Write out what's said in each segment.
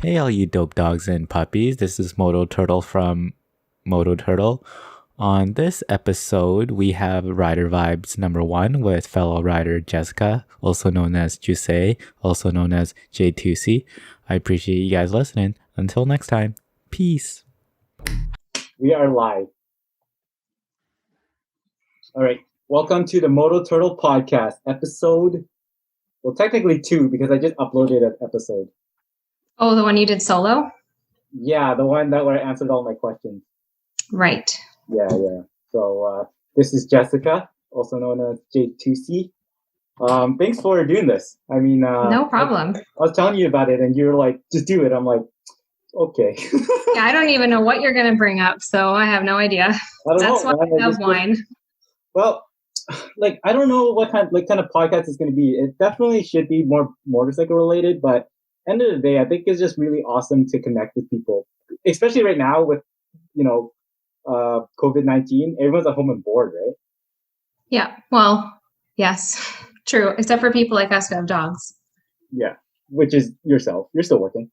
Hey, all you dope dogs and puppies. This is Mototurtle from Mototurtle. On this episode, we have Rider Vibes number 1 with fellow rider Jessica, also known as Jusei, also known as J2C. I appreciate you guys listening. Until next time, peace. We are live. All right. Welcome to the Mototurtle Podcast, episode, technically 2 because I just uploaded an episode. Oh, the one you did solo? Yeah, the one where I answered all my questions. Right. Yeah. So this is Jessica, also known as J2C. Thanks for doing this. I mean, no problem. I was telling you about it, and you were like, "Just do it." I'm like, "Okay." Yeah, I don't even know what you're going to bring up, so I have no idea. That's why I have wine. Well, I don't know what kind of podcast it's going to be. It definitely should be more motorcycle related, but end of the day, I think it's just really awesome to connect with people, especially right now with, COVID-19. Everyone's at home and bored, right? Yeah. Well, yes, true. Except for people like us who have dogs. Yeah. Which is yourself. You're still working.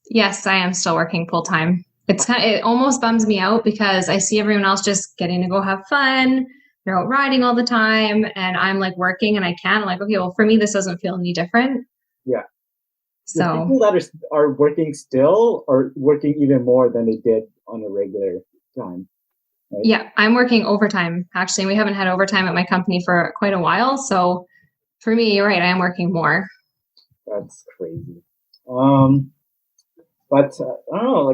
Yes, I am still working full time. It almost bums me out because I see everyone else just getting to go have fun. They're out riding all the time, and I'm like working and I can't. I'm like, okay, well, for me, this doesn't feel any different. Yeah. So the people that are working still are working even more than they did on a regular time. Right? Yeah, I'm working overtime. Actually, we haven't had overtime at my company for quite a while. So for me, you're right. I am working more. That's crazy. But I don't know.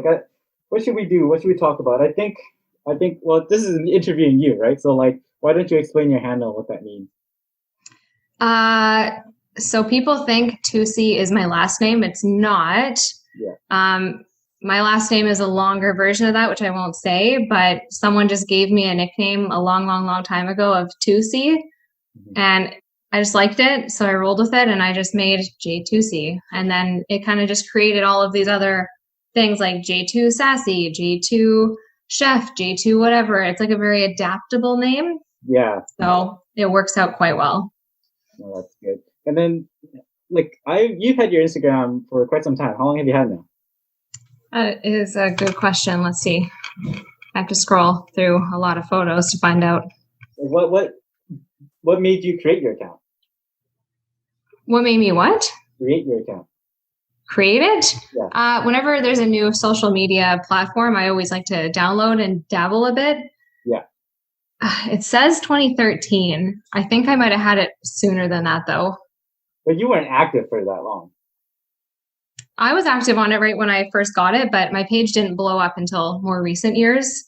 What should we do? What should we talk about? I think. Well, this is interviewing you, right? So why don't you explain your handle? What that means? So people think Tusi is my last name. It's not. Yeah. My last name is a longer version of that, which I won't say, but someone just gave me a nickname a long time ago of Tusi, and I just liked it. So I rolled with it and I just made J2C. And then it kind of just created all of these other things like J2 Sassy, J2 Chef, J2 whatever. It's like a very adaptable name. Yeah. So it works out quite well. Well, that's good. And then, you've had your Instagram for quite some time. How long have you had now? That is a good question. Let's see. I have to scroll through a lot of photos to find out. What made you create your account? What made me what? Create your account. Create it? Yeah. Whenever there's a new social media platform, I always like to download and dabble a bit. Yeah. It says 2013. I think I might have had it sooner than that, though. But you weren't active for that long. I was active on it right when I first got it, but my page didn't blow up until more recent years.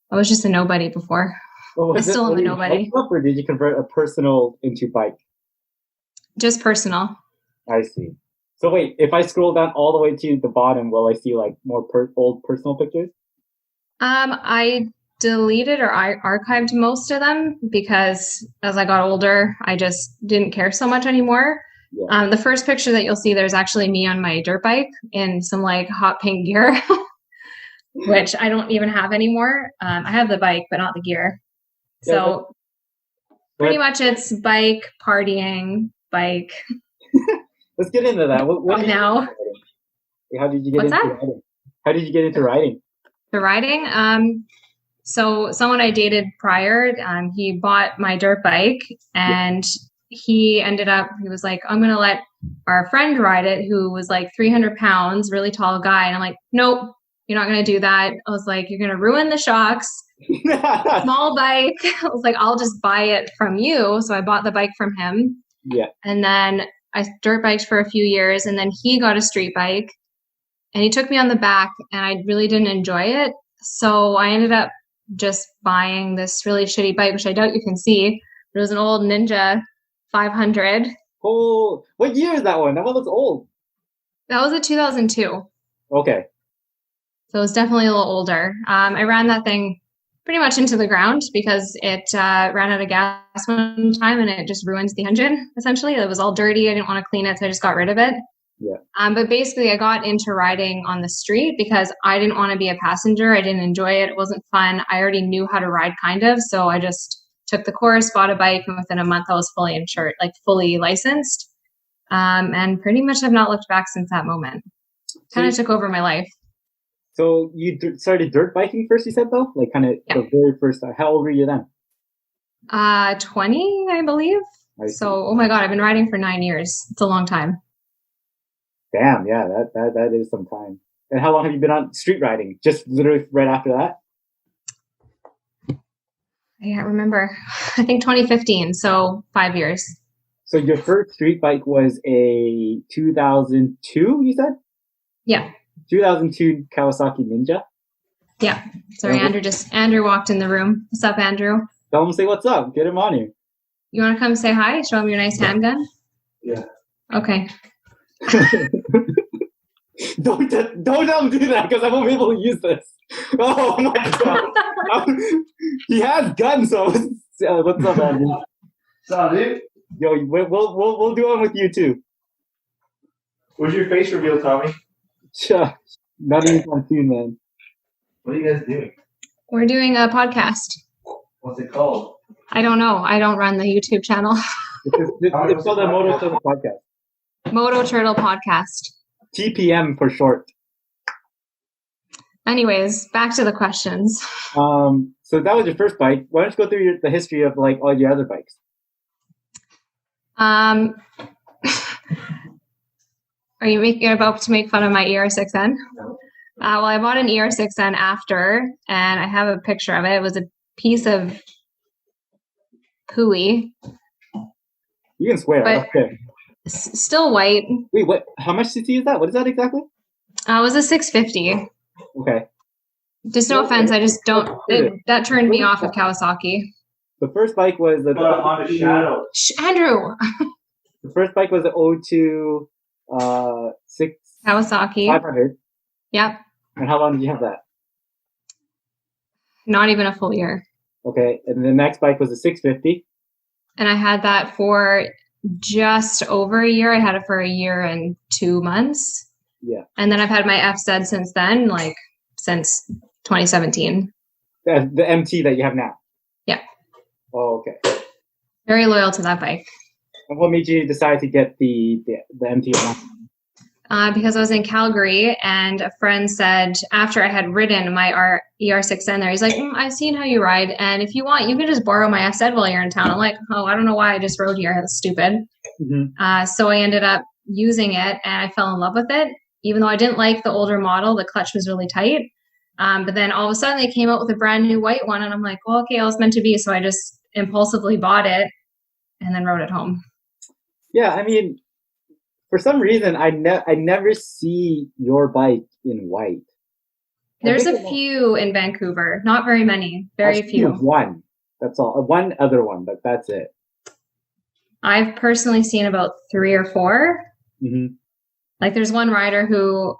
I was just a nobody before. Well, I still am a nobody. Or did you convert a personal into bike? Just personal. I see. So wait, if I scroll down all the way to the bottom, will I see more old personal pictures? I deleted or I archived most of them because as I got older, I just didn't care so much anymore. Yeah. The first picture that you'll see, there's actually me on my dirt bike in some hot pink gear, which I don't even have anymore. I have the bike, but not the gear. Yeah, so pretty much it's bike, partying, bike. Let's get into that. What now? How did you get into riding? How did you get into riding? The riding? So someone I dated prior, he bought my dirt bike and he was like, I'm going to let our friend ride it, who was 300 pounds, really tall guy. And I'm like, nope, you're not going to do that. I was like, you're going to ruin the shocks. Small bike. I was like, I'll just buy it from you. So I bought the bike from him. Yeah. And then I dirt biked for a few years, and then he got a street bike and he took me on the back, and I really didn't enjoy it. So I ended up just buying this really shitty bike, which I doubt you can see. It was an old Ninja 500. Oh, what year is that one? That one looks old. That was a 2002. Okay. So it was definitely a little older. I ran that thing pretty much into the ground because it ran out of gas one time and it just ruined the engine, essentially. It was all dirty. I didn't want to clean it, so I just got rid of it. Yeah. But basically, I got into riding on the street because I didn't want to be a passenger. I didn't enjoy it. It wasn't fun. I already knew how to ride, kind of. So I just took the course, bought a bike, and within a month, I was fully insured, fully licensed. And pretty much have not looked back since that moment. kind of took over my life. So you started dirt biking first, you said, though? Like kind of the very first time. How old were you then? 20, I believe. So, oh my God, I've been riding for 9 years. It's a long time. Damn, yeah, that is some time. And how long have you been on street riding? Just literally right after that? I can't remember. I think 2015, so 5 years. So your first street bike was a 2002, you said? Yeah. 2002 Kawasaki Ninja? Yeah. Sorry, Andrew walked in the room. What's up, Andrew? Tell him, say what's up. Get him on here. You want to come say hi? Show him your nice handgun? Yeah. Okay. Don't tell him to do that because I won't be able to use this. Oh my God. He has guns, so what's up, Andrew? What's up, dude? Yo, we'll do one with you too. Where's your face reveal, Tommy? Not even on tune, man. What are you guys doing? We're doing a podcast. What's it called? I don't know. I don't run the YouTube channel. It's called the Mototurtle Podcast. Mototurtle Podcast. TPM for short. Anyways, back to the questions. So that was your first bike. Why don't you go through the history of like all your other bikes? Are you about to make fun of my ER6N? Well, I bought an ER6N after, and I have a picture of it. It was a piece of pooey. You can swear. Okay. Still white. Wait, what? How much CC is that? What is that exactly? It was a 650. Okay. Just no offense. I just don't. That turned me off of Kawasaki. The first bike was the Honda Shadow. Andrew. The first bike was the 02 6 Kawasaki 500. Yep. And how long did you have that? Not even a full year. Okay, and the next bike was a 650. And I had that for just over a year. I had it for a year and 2 months. Yeah. And then I've had my FZ since then, like since 2017. The MT that you have now? Yeah. Oh, okay. Very loyal to that bike. And what made you decide to get the MT? Because I was in Calgary and a friend said after I had ridden my ER6N there, he's like, I've seen how you ride, and if you want, you can just borrow my FZ while you're in town. I'm like, oh, I don't know why I just rode here. That's stupid. Mm-hmm. So I ended up using it, and I fell in love with it. Even though I didn't like the older model, the clutch was really tight. But then all of a sudden they came out with a brand new white one, and I'm like, well, okay, I was meant to be. So I just impulsively bought it and then rode it home. Yeah, I mean, for some reason, I never see your bike in white. There's a few in Vancouver, not very many, very few. One, that's all. One other one, but that's it. I've personally seen about 3 or 4. Mm-hmm. Like there's one rider who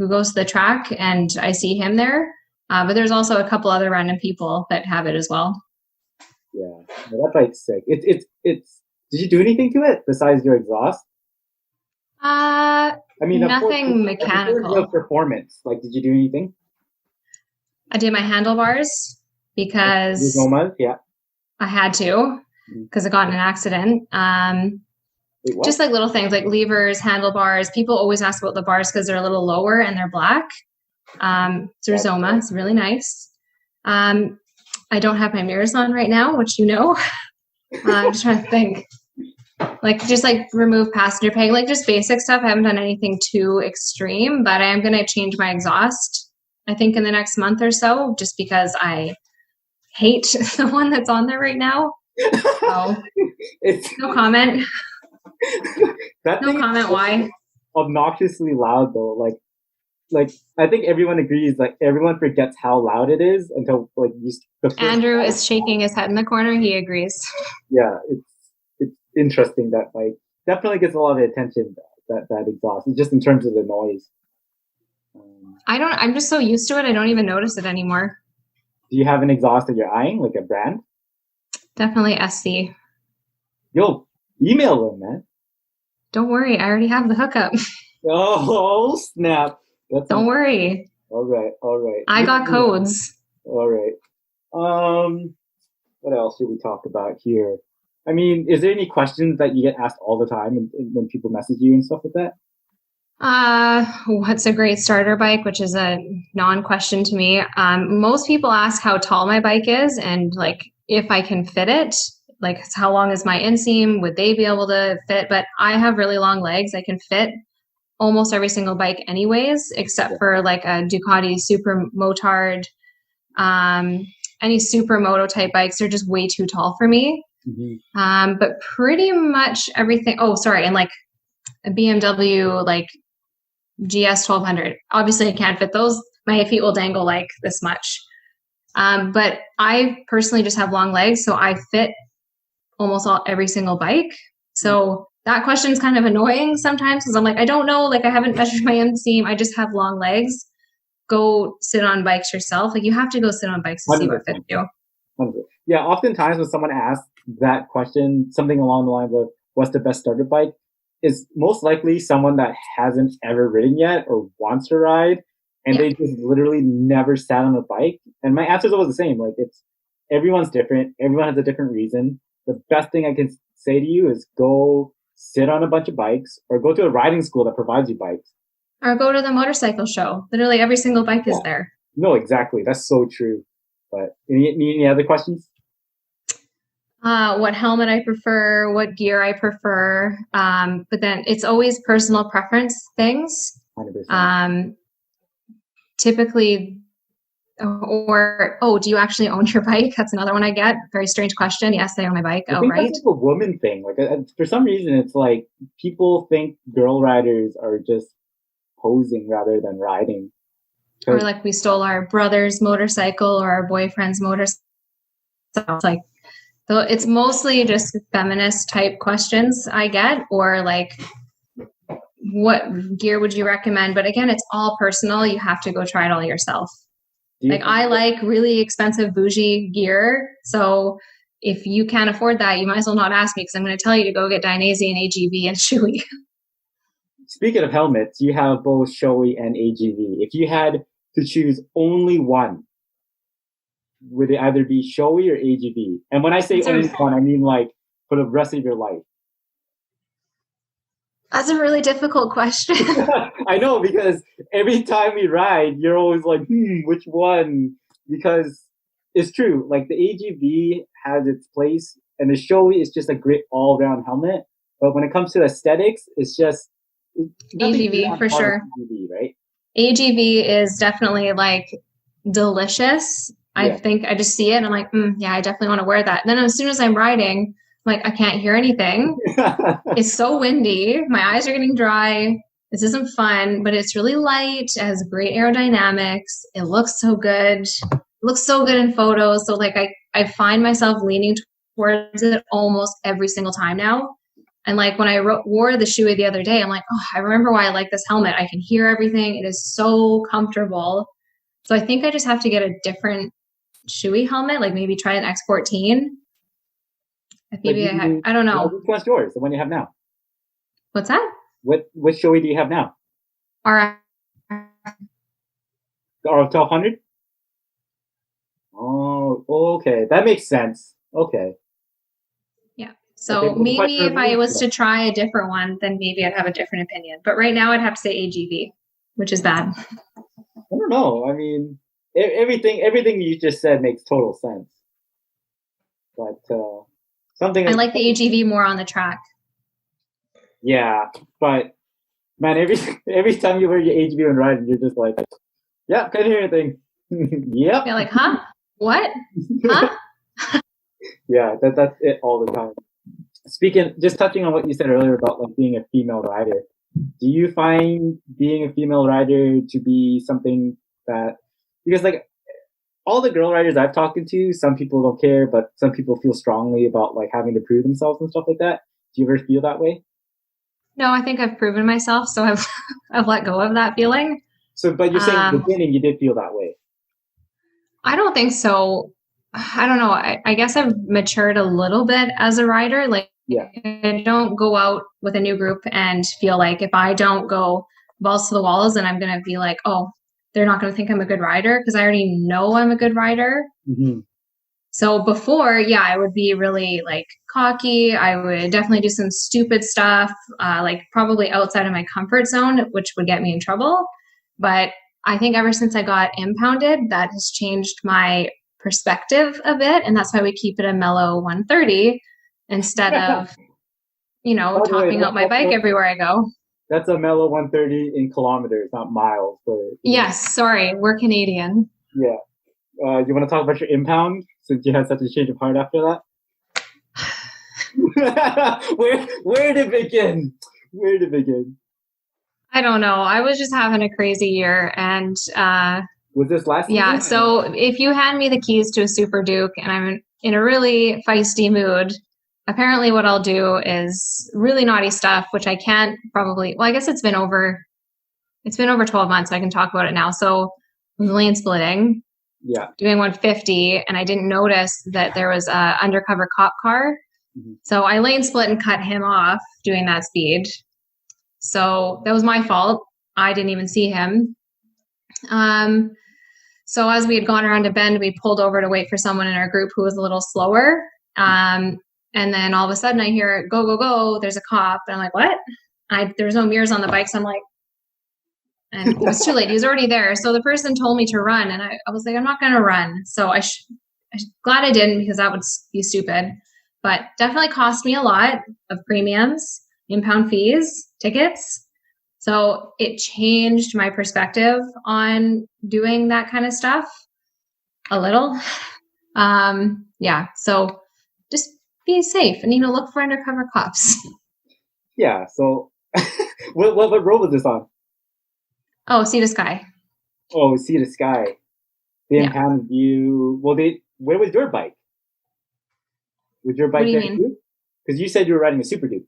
goes to the track, and I see him there. But there's also a couple other random people that have it as well. Yeah, that bike's sick. It's. Did you do anything to it besides your exhaust? I mean, nothing mechanical. No performance. Like, did you do anything? I did my handlebars because yeah. I had to because I got in an accident. Wait, just like little things like levers, handlebars. People always ask about the bars because they're a little lower and they're black. It's Rizoma. It's really nice. I don't have my mirrors on right now, which you know. I'm just trying to think. Like just like remove passenger peg, like just basic stuff. I haven't done anything too extreme, but I am going to change my exhaust, I think, in the next month or so, just because I hate the one that's on there right now. So no comment. No comment why. Obnoxiously loud though. Like I think everyone agrees, like everyone forgets how loud it is until like Andrew is shaking his head in the corner. He agrees. Yeah, it's interesting that like definitely gets a lot of attention, that exhaust, just in terms of the noise. I'm just so used to it, I don't even notice it anymore. Do you have an exhaust that you're eyeing, like a brand? Definitely SC. Yo, email them, man. Don't worry, I already have the hookup. Oh snap. Don't worry. All right. I got codes. All right. What else should we talk about here? I mean, is there any questions that you get asked all the time when people message you and stuff like that? What's a great starter bike, which is a non-question to me. Most people ask how tall my bike is and like if I can fit it, like how long is my inseam? Would they be able to fit? But I have really long legs. I can fit almost every single bike anyways, except for like a Ducati Super Motard, any supermoto type bikes. They're just way too tall for me. But pretty much everything. Oh, sorry. And like a BMW, like GS 1200. Obviously I can't fit those. My feet will dangle like this much. But I personally just have long legs. So I fit almost every single bike. So that question is kind of annoying sometimes because I'm like, I don't know, like I haven't measured my inseam. I just have long legs. Go sit on bikes yourself. Like you have to go sit on bikes to see what fits you. Yeah, oftentimes when someone asks that question, something along the lines of what's the best starter bike, is most likely someone that hasn't ever ridden yet or wants to ride, and they just literally never sat on a bike. And my answer is always the same. Like it's everyone's different. Everyone has a different reason. The best thing I can say to you is go sit on a bunch of bikes or go to a riding school that provides you bikes. Or go to the motorcycle show. Literally every single bike is there. No, exactly. That's so true. But any other questions? What helmet I prefer, what gear I prefer. But then it's always personal preference things. 100%. Typically, do you actually own your bike? That's another one I get. Very strange question. Yes, I own my bike. I think that's like a woman thing. Like for some reason, it's like people think girl riders are just posing rather than riding. Or like we stole our brother's motorcycle or our boyfriend's motorcycle. It's like, so it's mostly just feminist type questions I get, or like, what gear would you recommend? But again, it's all personal. You have to go try it all yourself. Like I like really expensive bougie gear. So if you can't afford that, you might as well not ask me because I'm going to tell you to go get Dainese and AGV and Shoei. Speaking of helmets, you have both Shoei and AGV. If you had to choose only one, would it either be Shoei or AGV? And when I say only one, I mean like for the rest of your life. That's a really difficult question. I know, because every time we ride, you're always like, which one? Because it's true. Like the AGV has its place, and the Shoei is just a great all-around helmet. But when it comes to aesthetics, it's just AGV for sure. AGV, right? AGV is definitely like delicious. I think I just see it and I'm like, yeah, I definitely want to wear that. And then as soon as I'm riding, I'm like, I can't hear anything. It's so windy. My eyes are getting dry. This isn't fun, but it's really light. It has great aerodynamics. It looks so good. It looks so good in photos. So like I find myself leaning towards it almost every single time now. And like when I wore the Shoei the other day, I'm like, oh, I remember why I like this helmet. I can hear everything. It is so comfortable. So I think I just have to get a different Shoei helmet, like maybe try an X14. Maybe I don't know. Which one's yours? The one you have now? What's that? Which Shoei do you have now? RF. The RF1200? Oh, okay. That makes sense. Okay. Yeah. So maybe if I was to try a different one, then maybe I'd have a different opinion. But right now I'd have to say AGV, which is bad. I don't know. I mean, everything you just said makes total sense. But something I like the AGV more on the track. Yeah, but man, every time you wear your AGV and riding, you're just like, yeah, can't hear anything. Yep. You're like, huh? What? Huh? Yeah, that's it all the time. Just touching on what you said earlier about like being a female rider, do you find being a female rider to be something that, because like all the girl riders I've talked to, some people don't care, but some people feel strongly about like having to prove themselves and stuff like that. Do you ever feel that way? No, I think I've proven myself, so I've let go of that feeling. So, but you're saying at the beginning you did feel that way. I don't think so. I don't know. I guess I've matured a little bit as a rider. Like, I don't go out with a new group and feel like if I don't go balls to the walls, then I'm going to be like, oh, they're not going to think I'm a good rider because I already know I'm a good rider. Mm-hmm. So before, I would be really like cocky. I would definitely do some stupid stuff, like probably outside of my comfort zone, which would get me in trouble. But I think ever since I got impounded, that has changed my perspective a bit. And that's why we keep it a mellow 130 instead of, topping out my bike everywhere I go. That's a mellow 130 in kilometers, not miles. Yes, sorry, we're Canadian. Yeah. You want to talk about your impound since you had such a change of heart after that? Where to begin? Where to begin? I don't know. I was just having a crazy year, and was this last season? Yeah. So if you hand me the keys to a Super Duke and I'm in a really feisty mood, apparently what I'll do is really naughty stuff, which I can't probably. Well, I guess it's been over 12 months, so I can talk about it now. So lane splitting. Yeah. Doing 150, and I didn't notice that there was a undercover cop car. Mm-hmm. So I lane split and cut him off doing that speed. So that was my fault. I didn't even see him. So as we had gone around a bend, we pulled over to wait for someone in our group who was a little slower. And then all of a sudden I hear, go, go, go, there's a cop. And I'm like, what? There's no mirrors on the bike. So I'm like, and it was too late. He was already there. So the person told me to run. And I was like, I'm not going to run. So I'm glad I didn't, because that would be stupid. But definitely cost me a lot of premiums, impound fees, tickets. So it changed my perspective on doing that kind of stuff a little. Yeah. So just be safe and, look for undercover cops. Yeah. So what road was this on? Oh, Sea to Sky. Oh, Sea to Sky. They impounded you. Well, where was your bike? Was your bike there too? Because you said you were riding a Super Duke.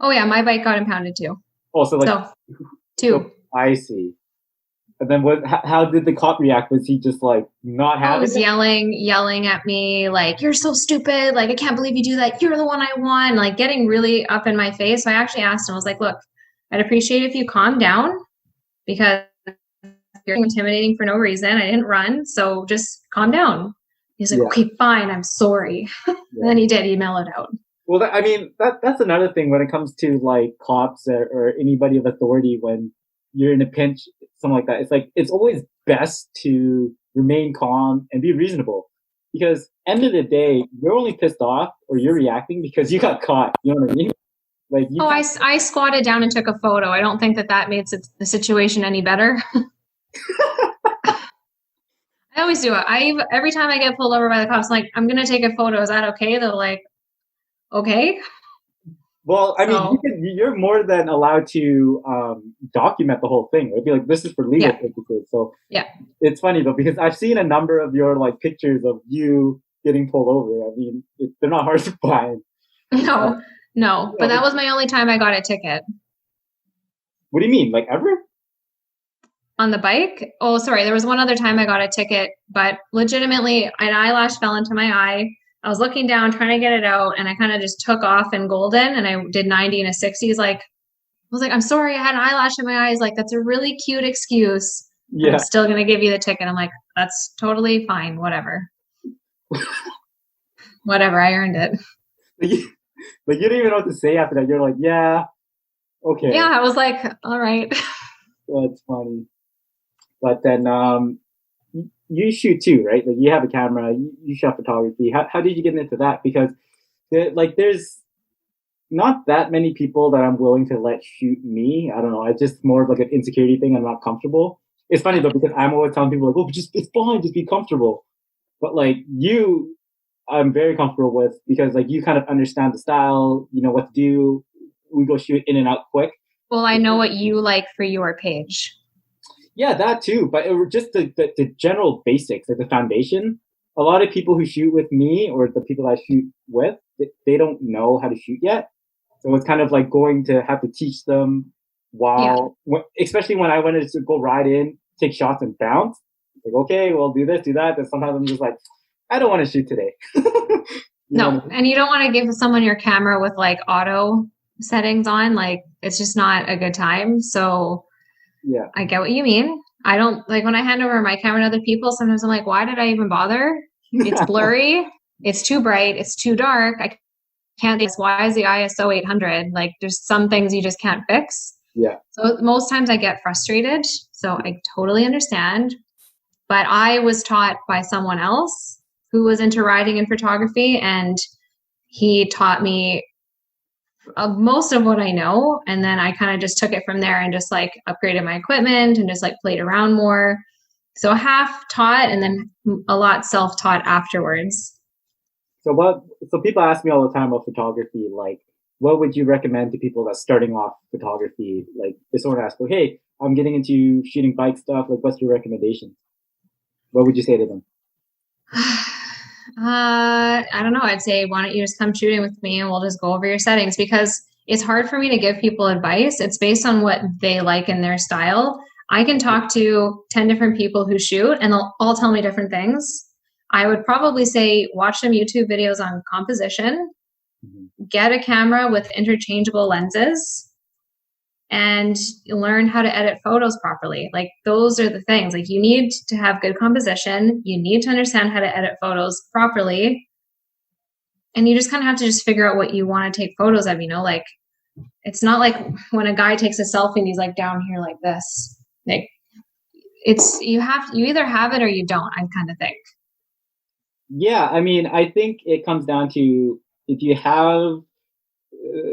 Oh, yeah. My bike got impounded too. Oh, so two. So, I see. And then how did the cop react? Was he just like not having it? He was yelling at me like, you're so stupid. Like, I can't believe you do that. You're the one I want. Like, getting really up in my face. So I actually asked him, I was like, look, I'd appreciate it if you calm down, because you're intimidating for no reason. I didn't run. So just calm down. He's like, okay, fine. I'm sorry. And then he did. He mellowed out. Well, that's another thing when it comes to like cops or anybody of authority. When you're in a pinch, something like that, it's like it's always best to remain calm and be reasonable, because end of the day, you're only pissed off or you're reacting because you got caught. You know what I mean? Like, I squatted down and took a photo. I don't think that made the situation any better. I always do it. Every time I get pulled over by the cops, I'm like, I'm gonna take a photo. Is that okay? They're like, okay. Well, you're more than allowed to document the whole thing. It'd be like, this is for legal purposes. So yeah, it's funny though, because I've seen a number of your like pictures of you getting pulled over. I mean, they're not hard to find. No, but that was my only time I got a ticket. What do you mean? Like ever? On the bike? Oh, sorry. There was one other time I got a ticket, but legitimately an eyelash fell into my eye. I was looking down, trying to get it out, and I kind of just took off in golden, and I did 90 and a 60. I was like, I'm sorry, I had an eyelash in my eye. He's like, that's a really cute excuse. Yeah. I'm still going to give you the ticket. I'm like, that's totally fine. Whatever. Whatever. I earned it. Like, you didn't even know what to say after that. You're like, yeah, okay. Yeah, I was like, all right. That's funny. But then you shoot too, right? Like, you have a camera, you shot photography. How did you get into that? Because there's not that many people that I'm willing to let shoot me. I don't know. It's just more of like an insecurity thing. I'm not comfortable. It's funny though, because I'm always telling people like, oh, it's fine, just be comfortable. But like you, I'm very comfortable with, because like you kind of understand the style, you know what to do. We go shoot in and out quick. Well, I know what you like for your page. Yeah, that too. But it was just the general basics, like the foundation. A lot of people who shoot with me, or the people I shoot with, they don't know how to shoot yet. So it's kind of like going to have to teach them especially when I wanted to go ride in, take shots and bounce. Like, okay, well, do this, do that. Then sometimes I'm just like, I don't want to shoot today. No, and you don't want to give someone your camera with like auto settings on. Like, it's just not a good time. So yeah, I get what you mean. I don't like when I hand over my camera to other people. Sometimes I'm like, why did I even bother? It's blurry. It's too bright. It's too dark. I can't fix. Why is the ISO 800? Like there's some things you just can't fix. Yeah. So most times I get frustrated. So I totally understand. But I was taught by someone else who was into writing and photography, and he taught me most of what I know. And then I kind of just took it from there and just like upgraded my equipment and just like played around more. So half taught and then a lot self-taught afterwards. So people ask me all the time about photography, like, what would you recommend to people that's starting off photography? Like, if someone asks, well, hey, I'm getting into shooting bike stuff, like, what's your recommendation? What would you say to them? I don't know. I'd say, why don't you just come shooting with me and we'll just go over your settings, because it's hard for me to give people advice. It's based on what they like in their style. I can talk to 10 different people who shoot and they'll all tell me different things. I would probably say watch some YouTube videos on composition, get a camera with interchangeable lenses, and learn how to edit photos properly. Like those are the things. Like you need to have good composition. You need to understand how to edit photos properly. And you just kind of have to just figure out what you want to take photos of, like it's not like when a guy takes a selfie and he's like down here like this. Like it's, you either have it or you don't, I kind of think. Yeah, I mean, I think it comes down to if you have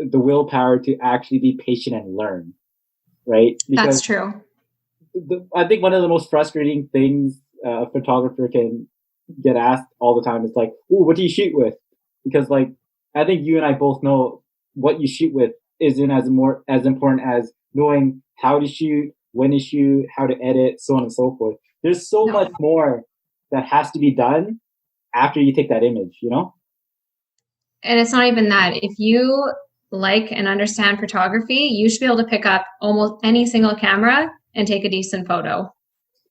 the willpower to actually be patient and learn, right? Because that's true. I think one of the most frustrating things a photographer can get asked all the time is like, "Ooh, what do you shoot with?" Because like, I think you and I both know what you shoot with isn't as important as knowing how to shoot, when to shoot, how to edit, so on and so forth. There's so much more that has to be done after you take that image, And it's not even that. If you like and understand photography, you should be able to pick up almost any single camera and take a decent photo.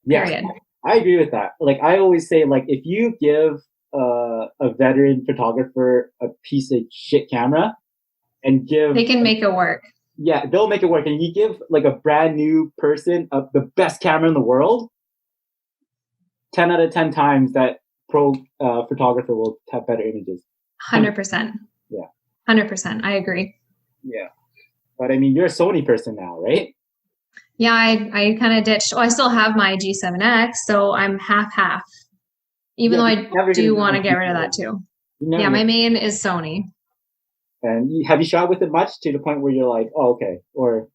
Period. Yeah, I agree with that. Like I always say, like if you give a veteran photographer a piece of shit camera and they can make it work. Yeah, they'll make it work. And you give like a brand new person the best camera in the world, 10 out of 10 times that pro photographer will have better images. 100%. Yeah. 100%. I agree. Yeah. But I mean, you're a Sony person now, right? Yeah, I kind of ditched. I still have my G7X, so I'm half. Even though I do want to get rid of that too. Yeah, my main is Sony. And have you shot with it much to the point where you're like, oh, okay, or?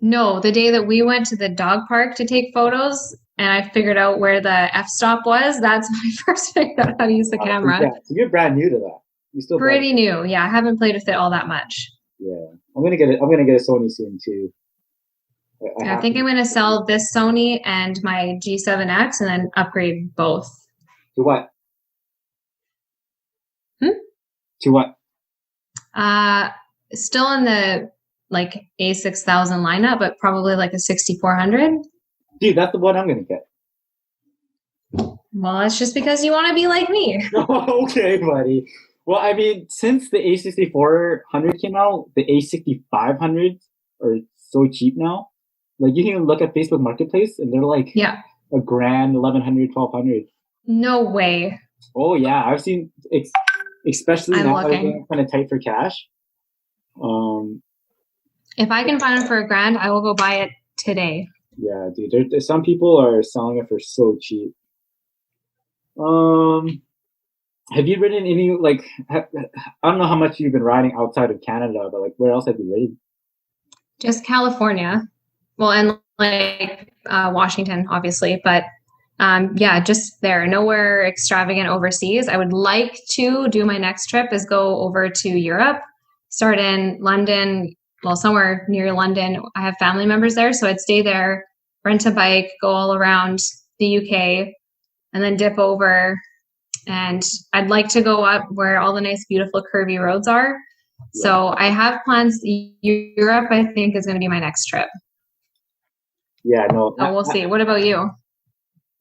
No, the day that we went to the dog park to take photos and I figured out where the f-stop was, that's when I first figured out how to use the camera. Yeah, so you're brand new to that. You're still pretty new. Yeah, I haven't played with it all that much. Yeah, I'm gonna get a Sony soon too. I think I'm gonna sell this Sony and my G7X and then upgrade both. To what? To what? Still in the like A6000 lineup, but probably like a 6400. Dude, that's the one I'm gonna get. Well, it's just because you want to be like me. Okay, buddy. Well, I mean, since the A6400 came out, the A6500s are so cheap now. Like, you can even look at Facebook Marketplace, and they're like $1,000, $1,100, $1,200. No way. Oh yeah, I've seen, especially now that I'm kind of tight for cash. If I can find it for $1,000, I will go buy it today. Yeah, dude. There's some people are selling it for so cheap. Have you ridden any, like, I don't know how much you've been riding outside of Canada, but like, where else have you ridden? Just California. Well, and like Washington, obviously, but yeah, just there. Nowhere extravagant overseas. I would like to do my next trip is go over to Europe, start in London, well, somewhere near London. I have family members there, so I'd stay there, rent a bike, go all around the UK, and then dip over. And I'd like to go up where all the nice, beautiful, curvy roads are. Yeah. So I have plans. Europe, I think, is going to be my next trip. Yeah, no. So we'll see. What about you?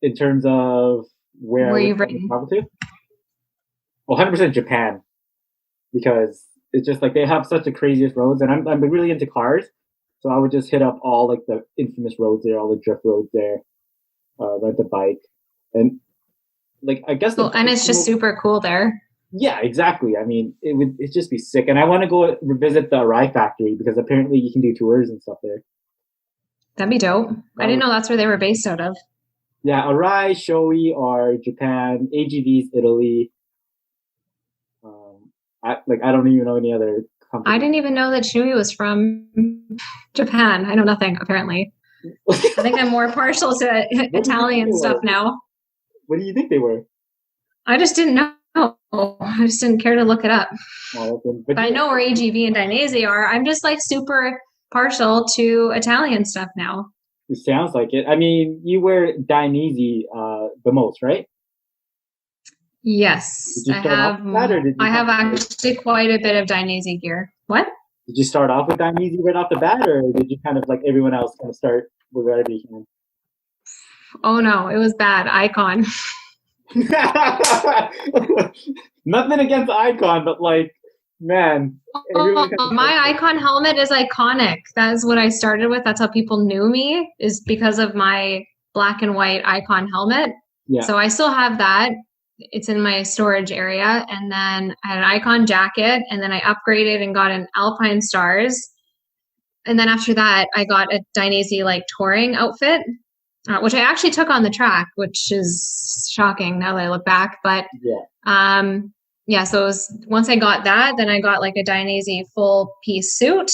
In terms of where you've ridden? Travel to? Well, 100% Japan. Because it's just like they have such the craziest roads. And I'm really into cars. So I would just hit up all like the infamous roads there, all the drift roads there, rent a bike. And like, I guess. And it's just super cool there. Yeah, exactly. I mean, it'd just be sick. And I want to go revisit the Rye factory because apparently you can do tours and stuff there. That'd be dope. I didn't know that's where they were based out of. Yeah, Arai, Shoei are Japan, AGV's Italy. I don't even know any other company. I didn't even know that Shoei was from Japan. I know nothing, apparently. I think I'm more partial to Italian stuff now. What do you think they were? I just didn't know. I just didn't care to look it up. But I know where AGV and Dainese are. I'm just like super partial to Italian stuff now. It sounds like it. I mean, you wear Dainese the most, right? Yes, I have. I have actually quite a bit of Dainese gear. What? Did you start off with Dainese right off the bat, or did you kind of like everyone else kind of start with whatever you can? Oh no, it was bad. Icon. Nothing against Icon, but like, man. My Icon helmet is iconic. That's what I started with. That's how people knew me, is because of my black and white Icon helmet. Yeah. So I still have that. It's in my storage area. And then I had an Icon jacket, and then I upgraded and got an Alpine Stars. And then after that, I got a Dainese like touring outfit, which I actually took on the track, which is shocking now that I look back. But so it was, once I got that, then I got like a Dainese full piece suit.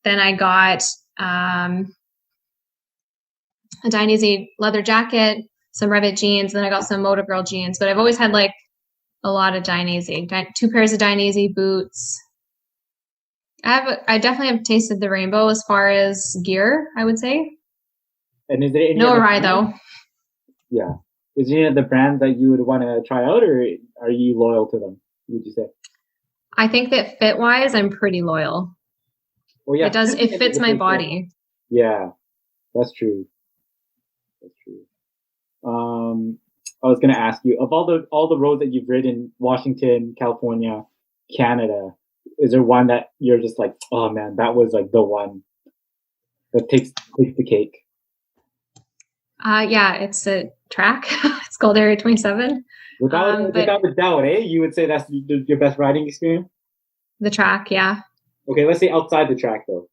Then I got a Dainese leather jacket, some Revit jeans, then I got some Moto Girl jeans. But I've always had like a lot of Dainese, 2 pairs of Dainese boots. I definitely have tasted the rainbow as far as gear, I would say. And is there any no Arai though? Yeah. Is there any other brand that you would want to try out, or are you loyal to them, would you say? I think that fit-wise, I'm pretty loyal. Well, yeah. It fits my body. Yeah, that's true. I was going to ask you, of all the roads that you've ridden, Washington, California, Canada, is there one that you're just like, oh man, that was like the one that takes the cake? Yeah, it's a track. It's called Area 27. Without a doubt, you would say that's your best riding experience? The track, yeah. Okay, let's say outside the track though.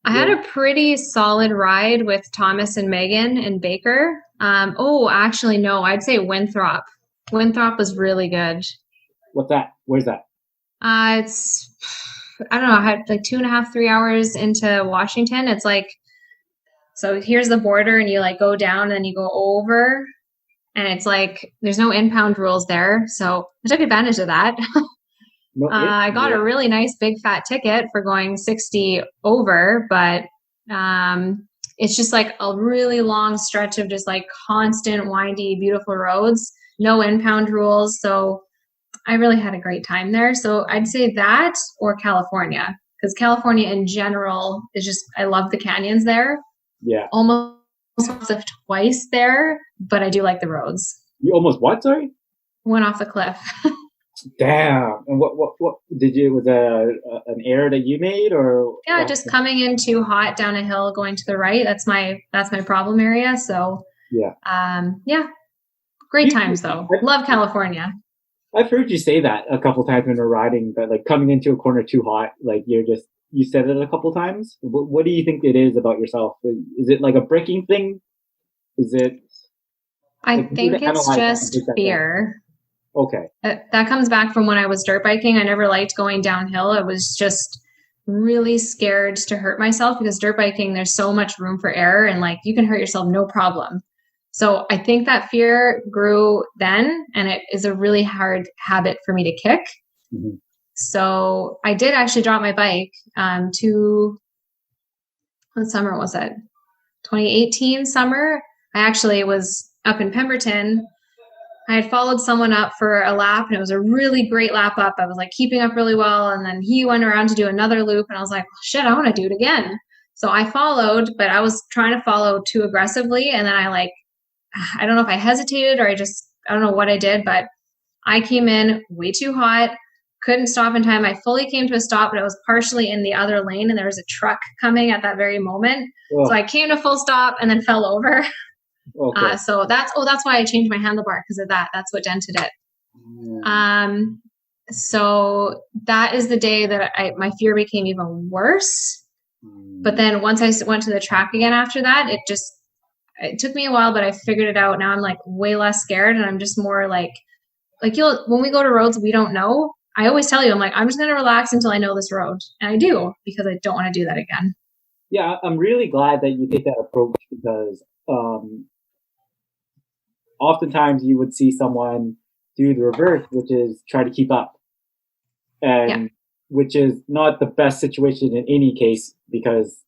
I had a pretty solid ride with Thomas and Megan and Baker. Actually, no, I'd say Winthrop. Winthrop was really good. What's that? Where's that? It's, I don't know, I had like 2.5, 3 hours into Washington. It's like, so here's the border and you like go down and then you go over, and it's like, there's no impound rules there. So I took advantage of that. I got a really nice big fat ticket for going 60 over, but it's just like a really long stretch of just like constant windy, beautiful roads, no impound rules. So I really had a great time there. So I'd say that or California, because California in general is just, I love the canyons there. Yeah. Almost twice there, but I do like the roads. You almost what, sorry? Went off the cliff. Damn. And what did you, was an error that you made, or? Yeah, just coming in too hot down a hill, going to the right. That's my problem area. So yeah. Great times though. Love California. I've heard you say that a couple times when we're riding, but like coming into a corner too hot, like you said it a couple times. What do you think it is about yourself? Is it like a breaking thing? Is it? I think it's just fear. Okay. That comes back from when I was dirt biking. I never liked going downhill. I was just really scared to hurt myself, because dirt biking, there's so much room for error and like you can hurt yourself no problem. So I think that fear grew then, and it is a really hard habit for me to kick. Mm-hmm. So I did actually drop my bike what summer was it? 2018 summer. I actually was up in Pemberton. I had followed someone up for a lap, and it was a really great lap up. I was like keeping up really well. And then he went around to do another loop, and I was like, well, shit, I want to do it again. So I followed, but I was trying to follow too aggressively. And then I don't know if I hesitated or I don't know what I did, but I came in way too hot, couldn't stop in time. I fully came to a stop, but I was partially in the other lane, and there was a truck coming at that very moment. Oh. So I came to full stop and then fell over. Okay. So that's why I changed my handlebar, because of that. That's what dented it. So that is the day that my fear became even worse. But then once I went to the track again after that, it took me a while, but I figured it out. Now I'm like way less scared, and I'm just more like when we go to roads we don't know, I always tell you, I'm like, I'm just going to relax until I know this road. And I do, because I don't want to do that again. Yeah, I'm really glad that you take that approach, because oftentimes you would see someone do the reverse, which is try to keep up. And which is not the best situation in any case, because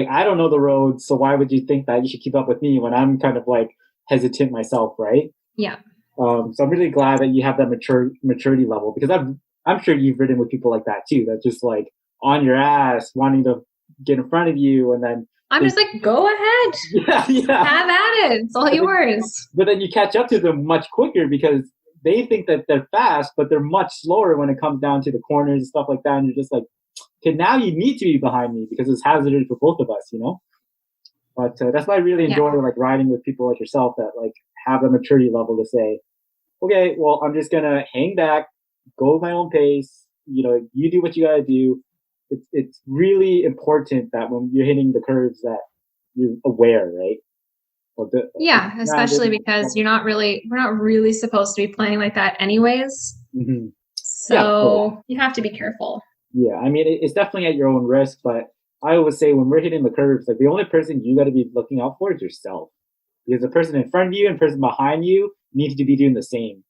I don't know the road, so why would you think that you should keep up with me when I'm kind of like hesitant myself, right? Yeah. So I'm really glad that you have that maturity level, because I'm sure you've ridden with people like that too. That's just like on your ass, wanting to get in front of you, and then I'm just like, go ahead. Yeah. Have at it. It's all yours. But then you catch up to them much quicker, because they think that they're fast, but they're much slower when it comes down to the corners and stuff like that. And you're just like, okay, now you need to be behind me, because it's hazardous for both of us, But that's why I really enjoy like riding with people like yourself that like have a maturity level to say, okay, well, I'm just gonna hang back, go at my own pace. You do what you gotta do. It's really important that when you're hitting the curves that you're aware, right? Especially because we're not really supposed to be playing like that anyways. Mm-hmm. So you have to be careful. Yeah, I mean, it's definitely at your own risk, but I always say when we're hitting the curves, like the only person you got to be looking out for is yourself, because the person in front of you and the person behind you need to be doing the same.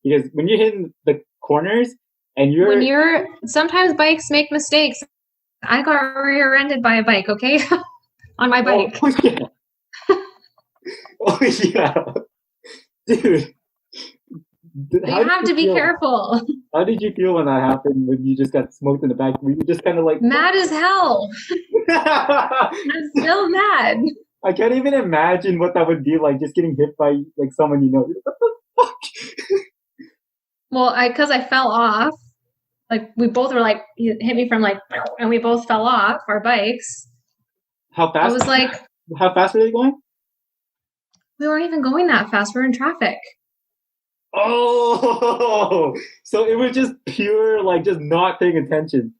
Because when you're hitting the corners and sometimes bikes make mistakes. I got rear-ended by a bike, okay, on my bike. Oh, yeah. Oh, yeah. Dude. You have to be careful. How did you feel when that happened, when you just got smoked in the back? Were you just kind of like... Mad as hell. I'm still mad. I can't even imagine what that would be like, just getting hit by like someone you know. What the fuck? Well, because I fell off. Like, we both were like, he hit me from like, and we both fell off our bikes. How fast? I was like... How fast were they going? We weren't even going that fast. We're in traffic. Oh, so it was just pure, like, just not paying attention.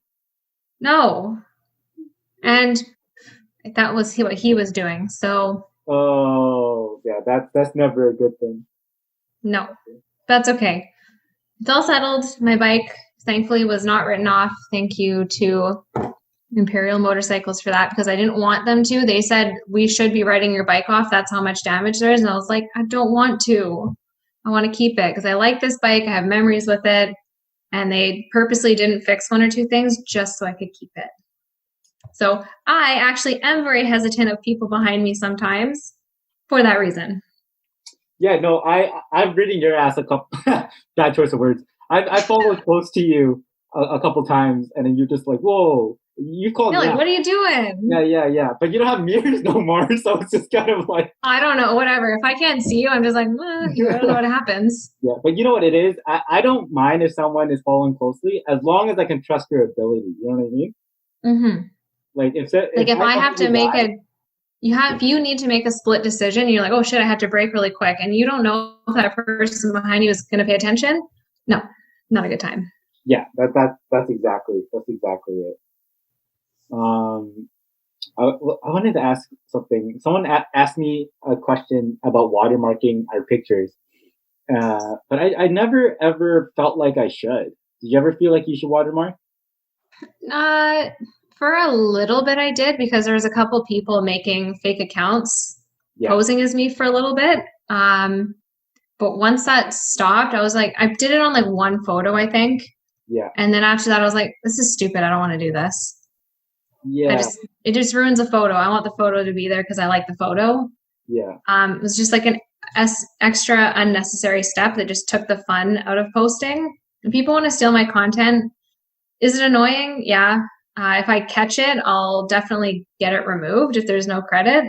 No. And that was what he was doing, so... Oh, yeah, that's never a good thing. No, that's okay. It's all settled. My bike, thankfully, was not written off. Thank you to Imperial Motorcycles for that, because I didn't want them to. They said, we should be writing your bike off. That's how much damage there is. And I was like, I don't want to. I want to keep it because I like this bike. I have memories with it. And they purposely didn't fix one or two things just so I could keep it. So I actually am very hesitant of people behind me sometimes for that reason. Yeah, no, I've ridden your ass a couple, bad choice of words. I followed close to you a couple times, and then you're just like, whoa, you called me. Like, what are you doing? Yeah. But you don't have mirrors no more, so it's just kind of like... I don't know, whatever. If I can't see you, I'm just like, I don't know what happens. Yeah, but you know what it is? I don't mind if someone is following closely, as long as I can trust your ability. You know what I mean? Mm-hmm. Like, if I have to make if you need to make a split decision, and you're like, oh shit, I have to brake really quick, and you don't know if that person behind you is going to pay attention. No, not a good time. Yeah, that's exactly it. I wanted to ask something. Someone asked me a question about watermarking our pictures, but I never ever felt like I should. Did you ever feel like you should watermark? For a little bit I did, because there was a couple people making fake accounts posing as me for a little bit. But once that stopped, I was like, I did it on like one photo, I think. Yeah. And then after that, I was like, this is stupid. I don't want to do this. Yeah. It just ruins a photo. I want the photo to be there because I like the photo. Yeah. It was just like an extra unnecessary step that just took the fun out of posting. And people want to steal my content. Is it annoying? Yeah. If I catch it, I'll definitely get it removed if there's no credit.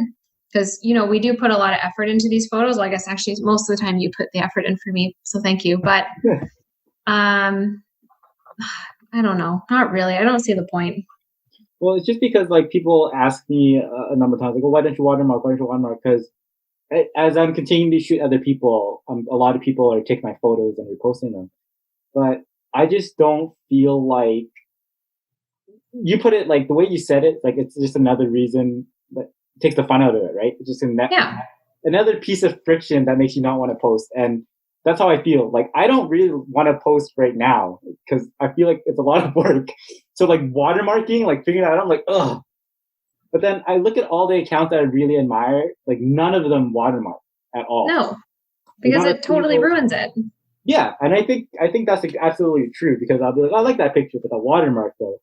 Because, we do put a lot of effort into these photos. Well, I guess actually most of the time you put the effort in for me. So thank you. But I don't know. Not really. I don't see the point. Well, it's just because like people ask me a number of times, like, well, why don't you watermark? Why don't you watermark? Because as I'm continuing to shoot other people, a lot of people are taking my photos and reposting them. but I just don't feel like you put it like the way you said it. Like it's just another reason that takes the fun out of it, right? It's just another piece of friction that makes you not want to post, and that's how I feel. Like I don't really want to post right now because I feel like it's a lot of work. So like watermarking, like figuring that out, I'm like, ugh. But then I look at all the accounts that I really admire, like none of them watermark at all. No, because it totally ruins it. Yeah, and I think that's absolutely true because I'll be like, I like that picture, but the watermark though.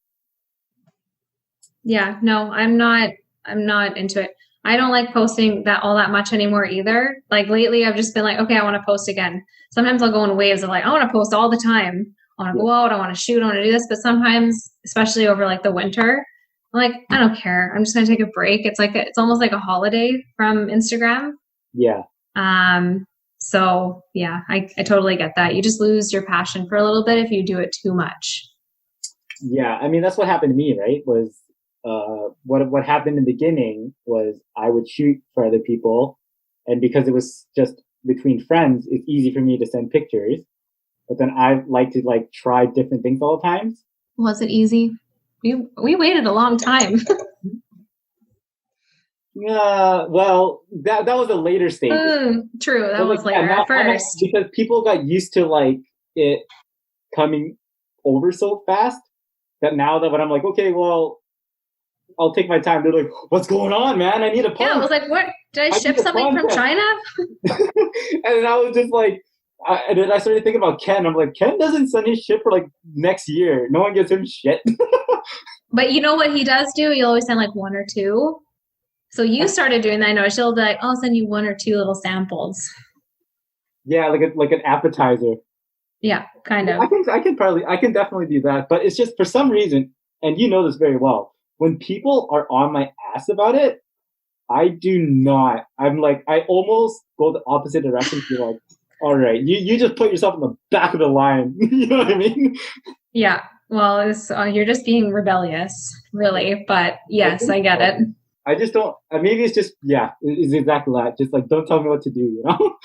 Yeah, no, I'm not into it. I don't like posting that all that much anymore either. Like lately I've just been like, okay, I want to post again. Sometimes I'll go in waves of like, I want to post all the time. I want to go out, I want to shoot, I want to do this. But sometimes, especially over like the winter, I'm like, I don't care. I'm just gonna take a break. It's like it's almost like a holiday from Instagram. Yeah. So yeah, I totally get that. You just lose your passion for a little bit if you do it too much. Yeah, I mean that's what happened to me, right? Was what happened in the beginning was I would shoot for other people, and because it was just between friends, it's easy for me to send pictures. But then I like to like try different things all the time. Was it easy? We waited a long time. Well, that was a later stage. True, that was later at first. Because people got used to like it coming over so fast that now that when I'm like, okay, well, I'll take my time. They're like, what's going on, man? I need a post. Yeah, I was like, what? Did I ship something from China? And then I was just like, and then I started thinking about Ken. I'm like, Ken doesn't send his shit for like next year. No one gives him shit. But you know what he does do? He'll always send like one or two. So you started doing that. I know she'll be like, I'll send you one or two little samples. Yeah, like an appetizer. Yeah, kind of. I can definitely do that. But it's just for some reason, and you know this very well, when people are on my ass about it, I do not. I'm like, I almost go the opposite direction. You're like, all right, you just put yourself in the back of the line. You know what I mean? Yeah. Well, you're just being rebellious, really. But yes, I get it. I just don't. Maybe it's just it's exactly that. Just like don't tell me what to do. You know.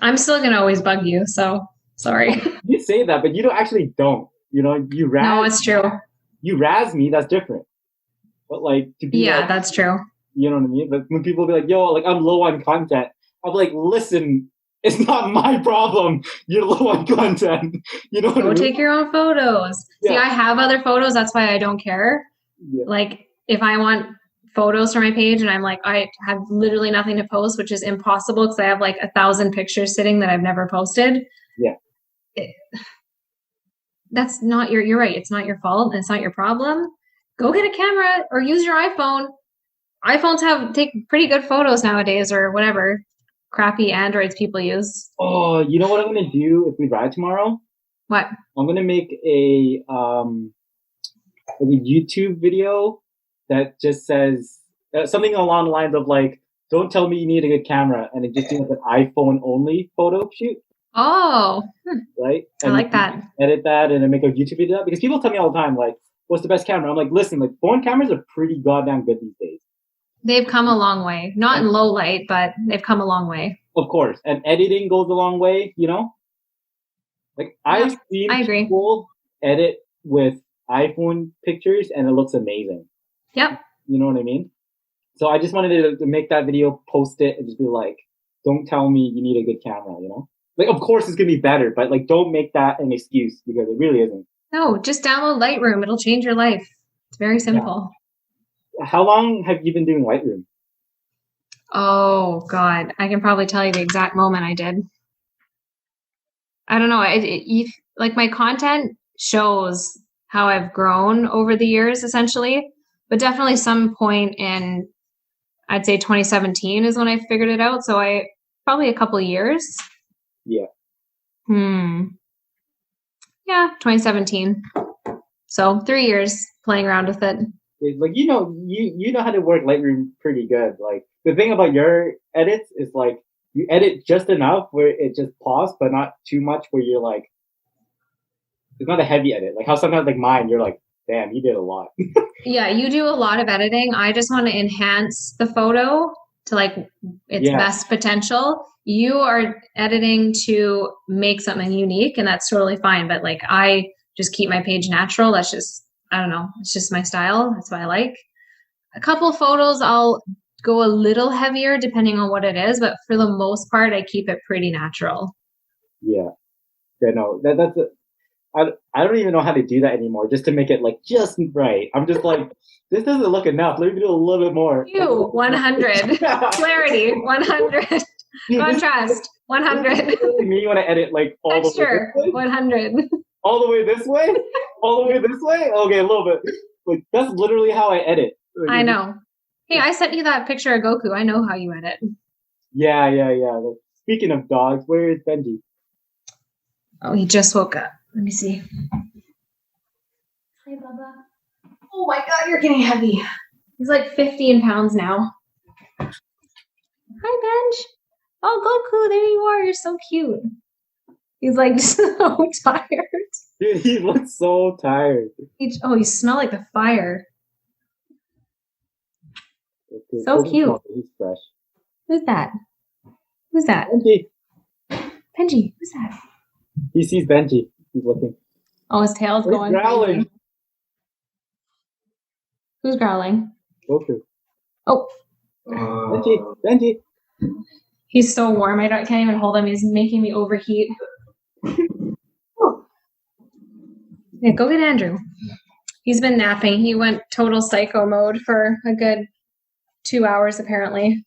I'm still gonna always bug you. So sorry. You say that, but you don't. You know, you razz. No, it's true. You razz me. That's different. But like to be. Yeah, like, that's true. You know what I mean? But when people be like, "Yo, like I'm low on content," I'm like, "Listen, it's not my problem. You're low on content." You know what I mean? Go take your own photos. Yeah. See, I have other photos. That's why I don't care. Yeah. Like if I want photos for my page and I'm like, I have literally nothing to post, which is impossible because I have like 1,000 pictures sitting that I've never posted. Yeah. That's not you're right. It's not your fault. It's not your problem. Go get a camera or use your iPhone. iPhones take pretty good photos nowadays or whatever crappy Androids people use. Oh, you know what I'm going to do if we ride tomorrow? What? I'm going to make a YouTube video that just says something along the lines of like, don't tell me you need a good camera, and it just does an iPhone only photo shoot. Oh, right. And I like that. Edit that and then make a YouTube video because people tell me all the time like, what's the best camera? I'm like, listen, like phone cameras are pretty goddamn good these days. They've come a long way. Not in low light, but they've come a long way. Of course, and editing goes a long way. You know, like I've seen people edit with iPhone pictures and it looks amazing. Yep. You know what I mean? So I just wanted to make that video, post it, and just be like, don't tell me you need a good camera, you know? Like, of course it's going to be better, but like, don't make that an excuse because it really isn't. No, just download Lightroom. It'll change your life. It's very simple. Yeah. How long have you been doing Lightroom? Oh, God. I can probably tell you the exact moment I did. I don't know. Like my content shows how I've grown over the years, essentially. But definitely some point in, I'd say 2017 is when I figured it out. So probably a couple of years. Yeah. Yeah, 2017. So 3 years playing around with it. Like, you know how to work Lightroom pretty good. Like the thing about your edits is like you edit just enough where it just paused, but not too much where you're like, it's not a heavy edit. Like how sometimes like mine, you're like, damn, you did a lot. Yeah, you do a lot of editing. I just want to enhance the photo to like its best potential. You are editing to make something unique, and that's totally fine. But like, I just keep my page natural. That's just, I don't know. It's just my style. That's what I like. A couple of photos, I'll go a little heavier depending on what it is. But for the most part, I keep it pretty natural. Yeah. No, that's I don't even know how to do that anymore, just to make it like just right. I'm just like, this doesn't look enough. Let me do a little bit more. 100. Clarity, 100. Contrast, 100. Me when I edit like all Texture, the way. 100. All the way this way? All the way this way? Okay, a little bit. Like, that's literally how I edit. Like, I know. Hey, I sent you that picture of Goku. I know how you edit. Yeah. Like, speaking of dogs, where is Benji? Oh, he just woke up. Let me see. Hi, Bubba. Oh my God, you're getting heavy. He's like 15 pounds now. Hi, Benj. Oh, Goku, there you are. You're so cute. He's like so tired. Dude, he looks so tired. You smell like the fire. Okay, so cute. He's fresh. Who's that? Who's that? Benji. Benji, who's that? He sees Benji. He's looking. Oh, his tail's going. Growling. Crazy. Who's growling? Goku. Oh. Benji. He's so warm. I can't even hold him. He's making me overheat. Oh. Yeah, go get Andrew. He's been napping. He went total psycho mode for a good 2 hours, apparently.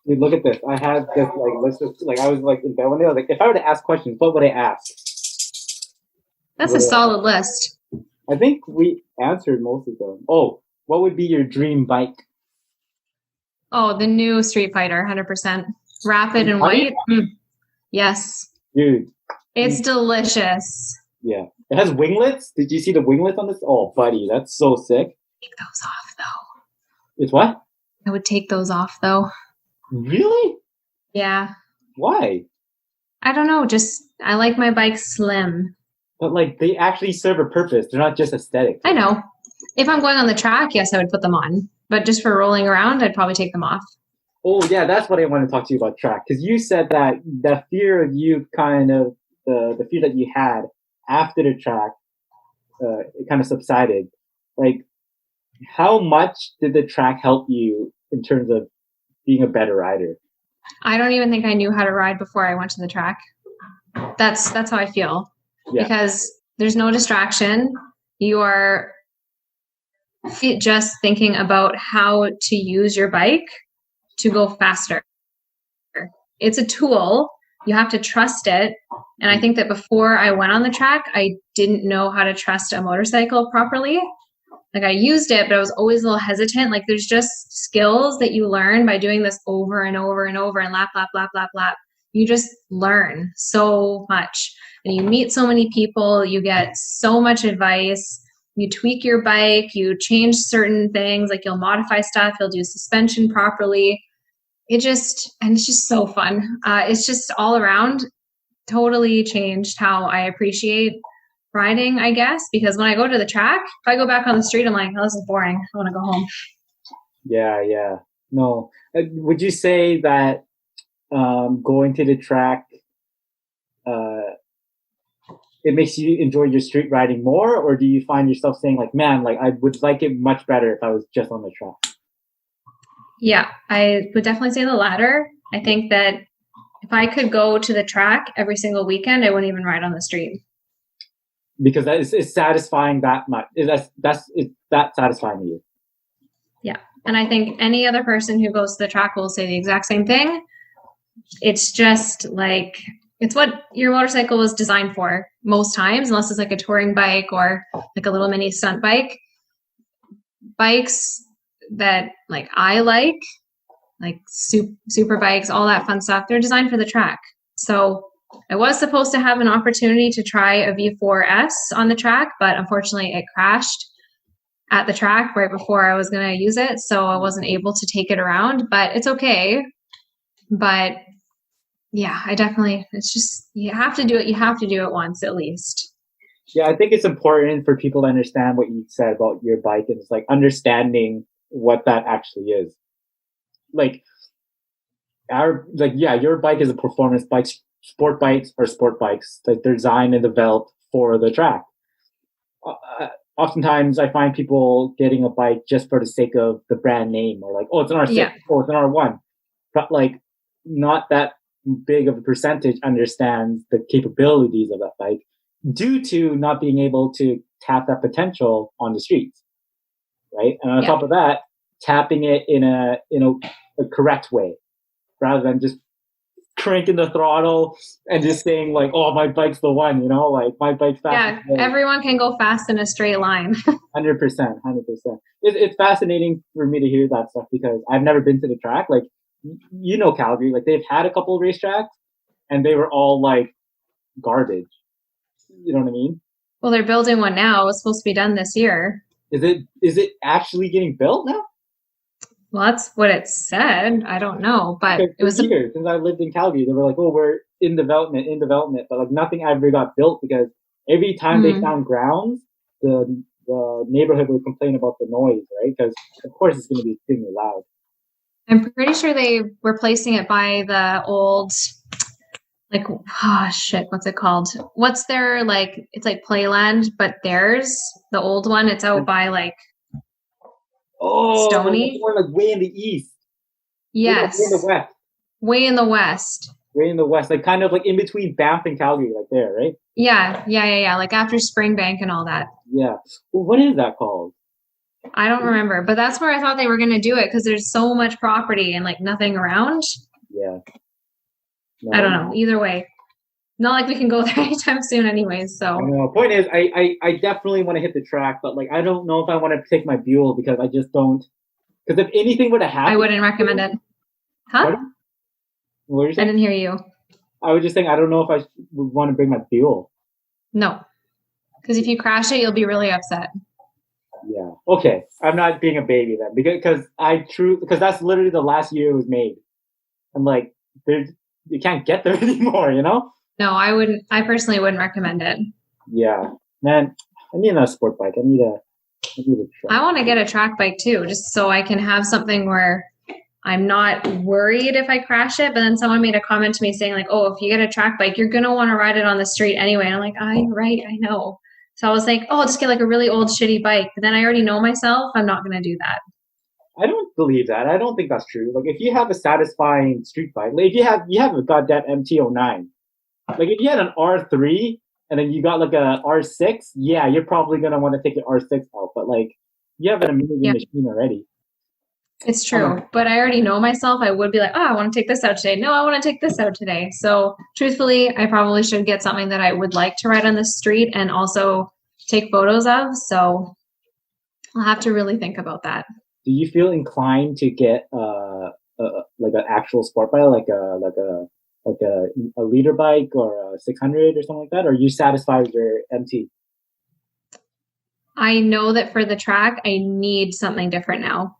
Dude, look at this. I had this like list of I was like in bed one day. I was like, if I were to ask questions, what would I ask? That's a solid list. I think we answered most of them. Oh, what would be your dream bike? Oh, the new Street Fighter, 100%. Rapid and white. Yes. Dude. It's delicious. Yeah. It has winglets. Did you see the winglets on this? Oh, buddy, that's so sick. Take those off, though. It's what? I would take those off, though. Really? Yeah. Why? I don't know. Just, I like my bike slim. But like, they actually serve a purpose. They're not just aesthetic. I know. If I'm going on the track, yes, I would put them on. But just for rolling around, I'd probably take them off. Oh, yeah, that's what I want to talk to you about track. Because you said that the fear of you kind of, the fear that you had after the track, it kind of subsided. Like, how much did the track help you in terms of being a better rider? I don't even think I knew how to ride before I went to the track. That's how I feel. Yeah. Because there's no distraction. You are just thinking about how to use your bike to go faster. It's a tool. You have to trust it. And I think that before I went on the track, I didn't know how to trust a motorcycle properly. Like, I used it, but I was always a little hesitant. Like, there's just skills that you learn by doing this over and over and over and lap. You just learn so much. And you meet so many people. You get so much advice. You tweak your bike. You change certain things. Like, you'll modify stuff. You'll do suspension properly. It's just so fun. It's just all around totally changed how I appreciate riding, I guess, because when I go to the track, if I go back on the street, I'm like, oh, this is boring. I want to go home. Yeah. No. Would you say that going to the track, it makes you enjoy your street riding more, or do you find yourself saying like, man, like I would like it much better if I was just on the track? Yeah, I would definitely say the latter. I think that if I could go to the track every single weekend, I wouldn't even ride on the street. Because it's satisfying that much. That's that satisfying to you. Yeah. And I think any other person who goes to the track will say the exact same thing. It's just like, it's what your motorcycle was designed for most times, unless it's like a touring bike or like a little mini stunt bike. Bikes that like I like super bikes, all that fun stuff, they're designed for the track. So I was supposed to have an opportunity to try a V4S on the track, but unfortunately it crashed at the track right before I was going to use it. So I wasn't able to take it around, but it's okay. But yeah, it's just, you have to do it. You have to do it once at least. Yeah, I think it's important for people to understand what you said about your bike and it's like understanding what that actually is. like your bike is a performance bike. Sport bikes are sport bikes. Like they're designed and developed for the track. Oftentimes I find people getting a bike just for the sake of the brand name, or like, oh, it's an R6, oh, it's an R1. But like, not that big of a percentage understands the capabilities of that bike due to not being able to tap that potential on the streets, right? And on top of that, tapping it in a correct way, rather than just cranking the throttle and just saying like, oh, my bike's the one, like my bike's fast. Yeah, everyone can go fast in a straight line. 100%. It's fascinating for me to hear that stuff because I've never been to the track. Like, Calgary, like they've had a couple of racetracks and they were all like garbage. You know what I mean? Well, they're building one now. It was supposed to be done this year. Is it actually getting built now? Well, that's what it said. I don't know, but it was years since I lived in Calgary. They were like, "Oh, we're in development," but like nothing ever got built because every time they found grounds, the neighborhood would complain about the noise, right? Because of course it's going to be extremely loud. I'm pretty sure they were placing it by the old, like, what's it called? What's their, like, it's like Playland, but theirs, the old one, it's out by like Stony. Like way in the east. Yes. Way in the west. Way in the west. Way in the west, like kind of like in between Banff and Calgary, like there, right? Yeah. Like after Springbank and all that. Yeah. Well, what is that called? I don't remember, but that's where I thought they were going to do it because there's so much property and like nothing around. Yeah. No, I don't know. Either way, not like we can go there anytime soon, anyways. So. Point is, I definitely want to hit the track, but like I don't know if I want to take my Buell because I just don't. Because if anything were to happen, I wouldn't recommend it. Huh? What were you saying? I didn't hear you. I was just saying I don't know if I would want to bring my Buell. No, because if you crash it, you'll be really upset. Yeah. Okay. I'm not being a baby then, because that's literally the last year it was made, and like you can't get there anymore. No, I wouldn't. I personally wouldn't recommend it. Yeah, man. I need a sport bike. I need a track. I want to get a track bike too, just so I can have something where I'm not worried if I crash it. But then someone made a comment to me saying like, "Oh, if you get a track bike, you're gonna want to ride it on the street anyway." And I'm like, I know. So I was like, "Oh, I'll just get like a really old shitty bike." But then I already know myself. I'm not gonna do that. I don't believe that. I don't think that's true. Like if you have a satisfying street bike, like if you have a goddamn MT-09, like if you had an R3 and then you got like a R6, yeah, you're probably gonna want to take your R6 out. But like you have an amazing machine already. It's true, but I already know myself. I would be like, oh, I want to take this out today. No, I want to take this out today. So truthfully, I probably should get something that I would like to ride on the street and also take photos of. So I'll have to really think about that. Do you feel inclined to get like an actual sport bike, like a leader bike or a 600 or something like that? Or are you satisfied with your MT? I know that for the track, I need something different now.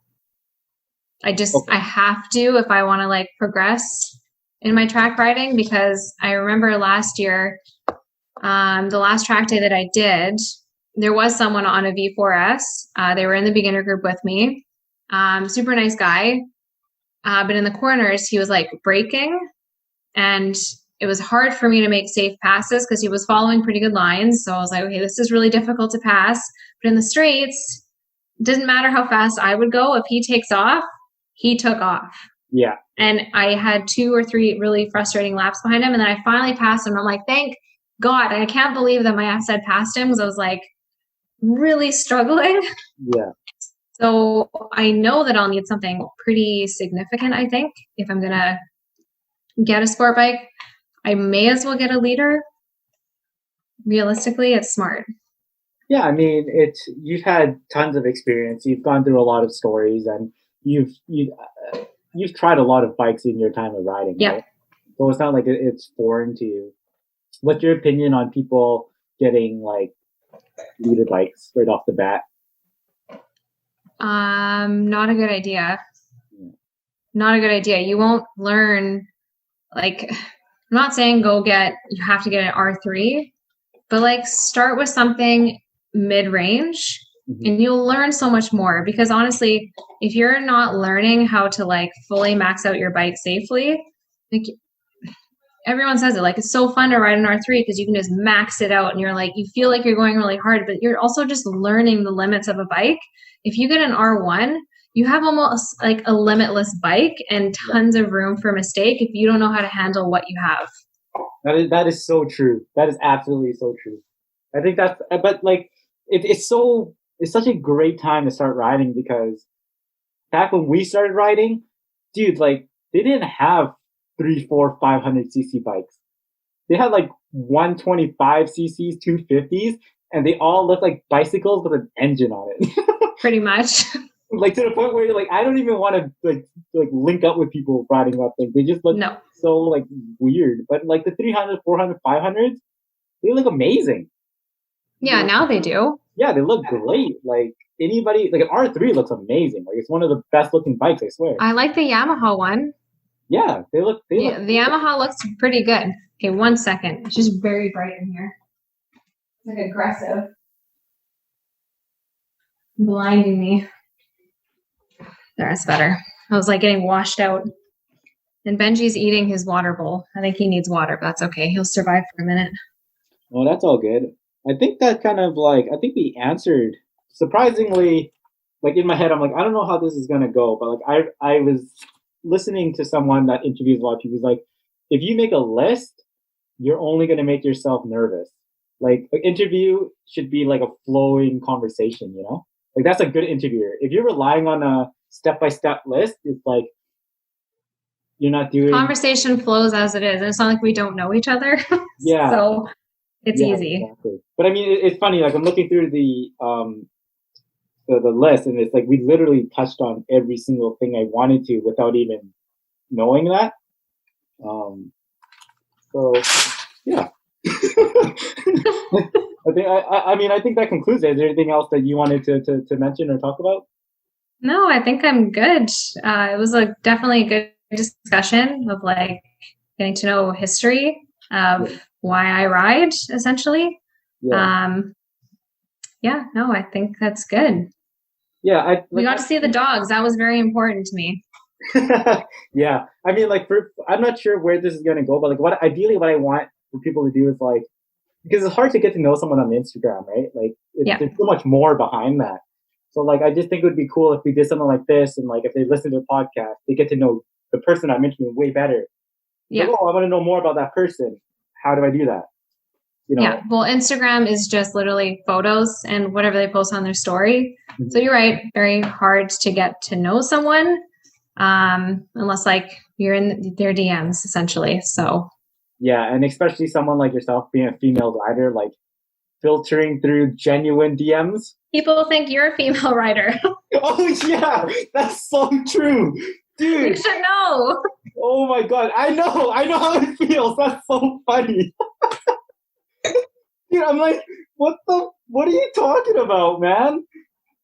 I have to if I want to like progress in my track riding, because I remember last year, the last track day that I did, there was someone on a V4S. They were in the beginner group with me. Super nice guy. But in the corners, he was like braking, and it was hard for me to make safe passes because he was following pretty good lines. So I was like, okay, this is really difficult to pass. But in the straights, it didn't matter how fast I would go. If he takes off, he took off. Yeah. And I had 2 or 3 really frustrating laps behind him. And then I finally passed him. I'm like, thank God. And I can't believe that my ass had passed him because I was like really struggling. Yeah. So I know that I'll need something pretty significant, I think, if I'm going to get a sport bike. I may as well get a leader. Realistically, it's smart. Yeah, I mean, you've had tons of experience. You've gone through a lot of stories, and you've tried a lot of bikes in your time of riding. Yeah. Right? So it's not like it's foreign to you. What's your opinion on people getting like leader bikes right off the bat? Not a good idea. Yeah. Not a good idea. You won't learn. Like, I'm not saying you have to get an R3, but like start with something mid-range and you'll learn so much more, because honestly, if you're not learning how to like fully max out your bike safely, like everyone says it, like it's so fun to ride an R3 because you can just max it out and you're like, you feel like you're going really hard, but you're also just learning the limits of a bike. If you get an R1, you have almost like a limitless bike and tons of room for mistake if you don't know how to handle what you have. That is so true. That is absolutely so true. I think that's, but like, it's such a great time to start riding, because back when we started riding, dude, like they didn't have 3, 4, 500cc bikes. They had like 125 cc's, 250s, and they all looked like bicycles with an engine on it. Pretty much. Like to the point where you're like, I don't even want to like link up with people riding that thing. They just look so like weird. But like the 300, 400, 500s, they look amazing. Yeah, now they do. Yeah, they look great. Like anybody, like an R3 looks amazing. Like it's one of the best looking bikes, I swear. I like the Yamaha one. Yeah, they look. The Yamaha looks pretty good. Okay, 1 second. It's just very bright in here. It's like aggressive. Blinding me. There, that's better. I was like getting washed out. And Benji's eating his water bowl. I think he needs water, but that's okay. He'll survive for a minute. Well, that's all good. I think that kind of like, I think we answered surprisingly, like in my head, I'm like, I don't know how this is going to go, but like I was listening to someone that interviews a lot of people. He's like, if you make a list, you're only going to make yourself nervous. Like an interview should be like a flowing conversation, you know? Like that's a good interviewer. If you're relying on a step-by-step list, it's like you're not doing... Conversation flows as it is. And it's not like we don't know each other. Yeah. So it's easy. Exactly. But I mean, it's funny. Like I'm looking through the list, and it's like we literally touched on every single thing I wanted to without even knowing that. So yeah. I think that concludes it. Is there anything else that you wanted to mention or talk about? No, I think I'm good. It was definitely a good discussion of like getting to know history of why I ride, essentially. Yeah. I think that's good. Yeah, we got to see the dogs. That was very important to me. Yeah, I mean, like, I'm not sure where this is gonna go, but like, what I want for people to do is like, because it's hard to get to know someone on Instagram, right? Like, there's so much more behind that. So like, I just think it would be cool if we did something like this, and like, if they listen to the podcast, they get to know the person I'm interviewing way better. Yeah. Like, I want to know more about that person. How do I do that? You know? Yeah. Well, Instagram is just literally photos and whatever they post on their story. Mm-hmm. So you're right. Very hard to get to know someone, unless like you're in their DMs, essentially. So. Yeah, and especially someone like yourself being a female rider, like filtering through genuine DMs. People think you're a female rider. Oh yeah, that's so true, dude. You should know. Oh my god, I know how it feels. That's so funny. Dude, I'm like, what are you talking about, man?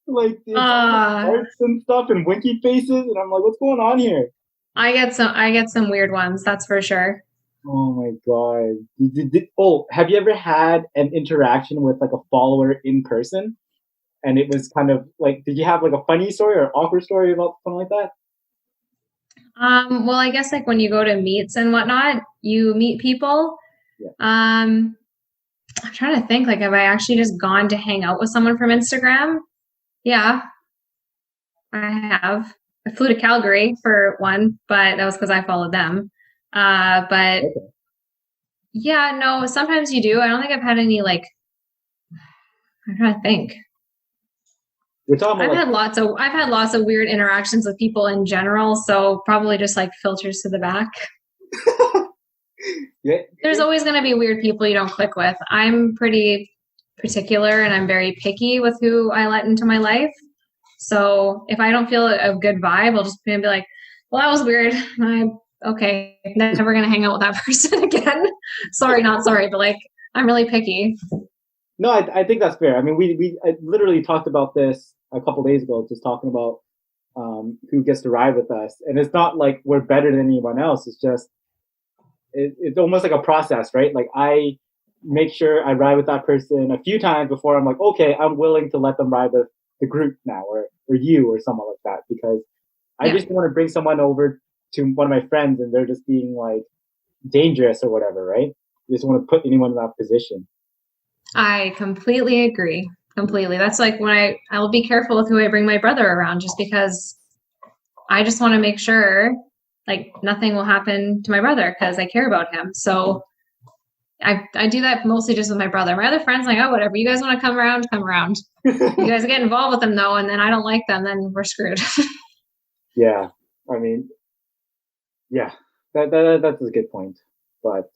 Like hearts and stuff and winky faces, and I'm like, what's going on here? I get some weird ones, that's for sure. Oh my god. Have you ever had an interaction with like a follower in person? And it was kind of like, did you have like a funny story or awkward story about something like that? Well, I guess like when you go to meets and whatnot, you meet people. Yeah. I'm trying to think, like, have I actually just gone to hang out with someone from Instagram? Yeah, I have. I flew to Calgary for one, but that was because I followed them. But okay. Yeah, no, sometimes you do. I don't think I've had any, like, I'm trying to think. I've had lots of weird interactions with people in general, so probably just like filters to the back. Yeah. There's always going to be weird people you don't click with. I'm pretty particular and I'm very picky with who I let into my life. So if I don't feel a good vibe, I'll just be like, well, that was weird. Okay, never going to hang out with that person again. Sorry, not sorry, but like, I'm really picky. No, I think that's fair. I mean, I literally talked about this a couple days ago, just talking about who gets to ride with us. And it's not like we're better than anyone else. It's just, it's almost like a process, right? Like I make sure I ride with that person a few times before I'm like, okay, I'm willing to let them ride the group now, or you or someone like that, because I just want to bring someone over to one of my friends and they're just being like dangerous or whatever, right? You just want to put anyone in that position. I completely agree. Completely. That's like when I will be careful with who I bring my brother around, just because I just want to make sure like nothing will happen to my brother because I care about him. So I do that mostly just with my brother. My other friends, like, oh, whatever. You guys want to come around, come around. You guys get involved with them though, and then I don't like them, then we're screwed. Yeah, I mean, yeah, that's a good point. But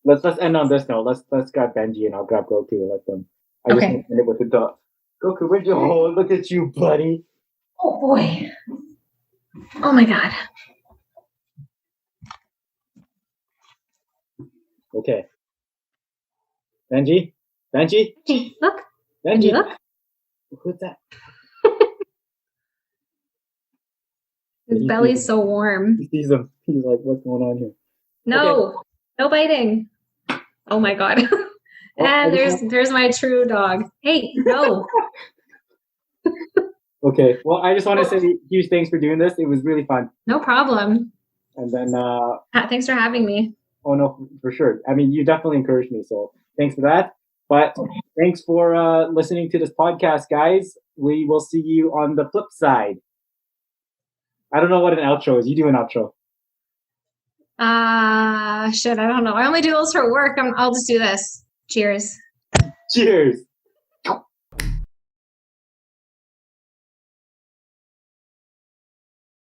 let's end on this note. Let's grab Benji and I'll grab Goku. Let them. I just want to end it with the dog. Goku, where'd you? Oh, look at you, buddy. Oh boy. Oh my god. Okay. Benji? Benji? Hey, look. Benji? Look. Who's that? His belly's so warm. He sees him. He's like, what's going on here? No. No biting. Oh my god. And there's my true dog. Hey, no. Okay. Well, I just want to say huge thanks for doing this. It was really fun. No problem. And then thanks for having me. Oh no, for sure. I mean, you definitely encouraged me, so thanks for that. But thanks for listening to this podcast, guys. We will see you on the flip side. I don't know what an outro is. You do an outro. Shit, I don't know. I only do those for work. I'll just do this. Cheers. Cheers.